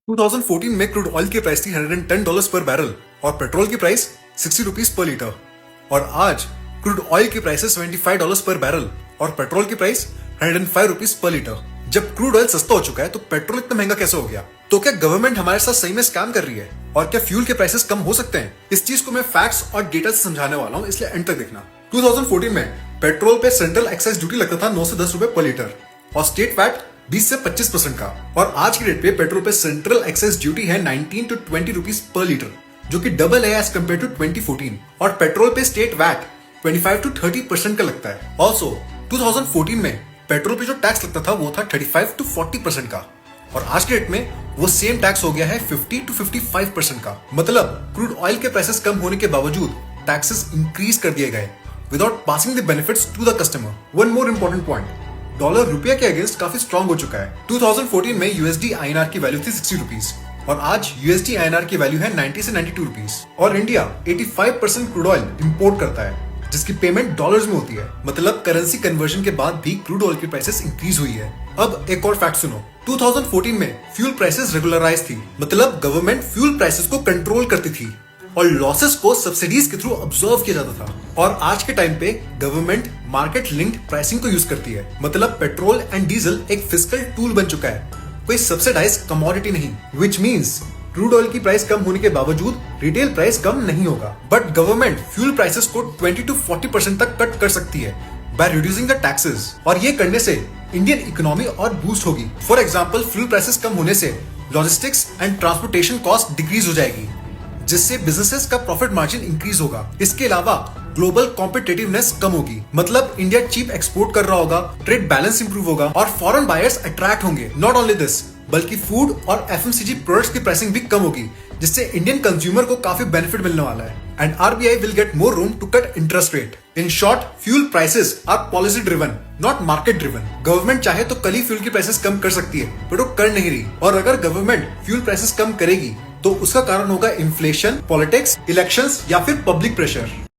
2014 में crude oil की price थी $110 पर बैरल और पेट्रोल की प्राइस 60 रुपीज पर लीटर। और आज क्रूड ऑयल की प्राइस है $75 पर बैरल और पेट्रोल की प्राइस 105 रुपीज पर लीटर। जब क्रूड ऑयल सस्ता हो चुका है तो पेट्रोल इतना महंगा कैसे हो गया? तो क्या गवर्नमेंट हमारे साथ सही में स्कैम कर रही है? और क्या फ्यूल के प्राइसेस कम हो सकते हैं? इस चीज को मैं फैक्ट्स और डेटा से समझाने वाला हूँ, इसलिए एंड तक देखना। 2014 में पेट्रोल पे सेंट्रल एक्साइज ड्यूटी लगता था 9 से 10 रुपए पर लीटर और स्टेट वैट 20 से 25% का। और आज की डेट पे पेट्रोल पे सेंट्रल एक्साइज ड्यूटी है 19 to 20 रुपीज पर लीटर, जो कि डबल है एज कम्पेयर टू 2014। और पेट्रोल पे स्टेट वैट 25 to 30% का लगता है। ऑल्सो 2014 में पेट्रोल पे जो टैक्स लगता था वो था 35 to 40% का, और आज के डेट में वो सेम टैक्स हो गया है 50 to 55% का। मतलब क्रूड ऑयल के प्राइसेस कम होने के बावजूद टैक्सेस इंक्रीज कर दिए गए without passing the benefits to the customer. One more important point, dollar रुपया के अगेंस्ट काफी स्ट्रांग हो चुका है। 2014 में यूएसडी आईएनआर की वैल्यू थी 60 रुपीज और आज यूएसडी आईएनआर की वैल्यू है 90 से 92 रुपीज। और इंडिया 85% क्रूड ऑयल इंपोर्ट करता है, जिसकी पेमेंट डॉलर्स में होती है। मतलब करेंसी कन्वर्जन के बाद भी क्रूड ऑयल की प्राइसेस इंक्रीज हुई है। अब एक और फैक्ट सुनो, 2014 में फ्यूल प्राइसेस रेगुलराइज थी, मतलब गवर्नमेंट फ्यूल प्राइसेस को कंट्रोल करती थी और लॉसेस को सब्सिडीज के थ्रू ऑब्जर्व किया जाता था। और आज के टाइम पे गवर्नमेंट मार्केट लिंक्ड प्राइसिंग को यूज करती है। मतलब पेट्रोल एंड डीजल एक फिस्कल टूल बन चुका है, कोई सब्सिडाइज कमोडिटी नहीं। विच मीन्स क्रूड ऑयल की प्राइस कम होने के बावजूद रिटेल प्राइस कम नहीं होगा, बट गवर्नमेंट फ्यूल प्राइसेस को 20 to 40% तक कट कर सकती है बाय रिड्यूसिंग द टैक्सेस। और ये करने से इंडियन इकोनॉमी और बूस्ट होगी। फॉर एग्जाम्पल, फ्यूल प्राइसेस कम होने से logistics and transportation cost decrease हो जाएगी, जिससे बिजनेसेस का प्रॉफिट मार्जिन इंक्रीज होगा। इसके अलावा ग्लोबल कॉम्पिटिटिवनेस कम होगी, मतलब इंडिया चीप एक्सपोर्ट कर रहा होगा, ट्रेड बैलेंस इंप्रूव होगा और फॉरेन बायर्स अट्रैक्ट होंगे। नॉट ओनली दिस, बल्कि फूड और एफएमसीजी प्रोडक्ट्स की प्राइसिंग भी कम होगी, जिससे इंडियन कंज्यूमर को काफी बेनिफिट मिलने वाला है। And RBI will get more room to cut interest rate. In short, fuel prices are policy driven, not market driven. Government चाहे तो कल ही फ्यूल की प्राइसेस कम कर सकती है, बट वो कर नहीं रही। और अगर गवर्नमेंट फ्यूल प्राइसेस कम करेगी तो उसका कारण होगा इन्फ्लेशन, पॉलिटिक्स, इलेक्शंस या फिर पब्लिक प्रेशर।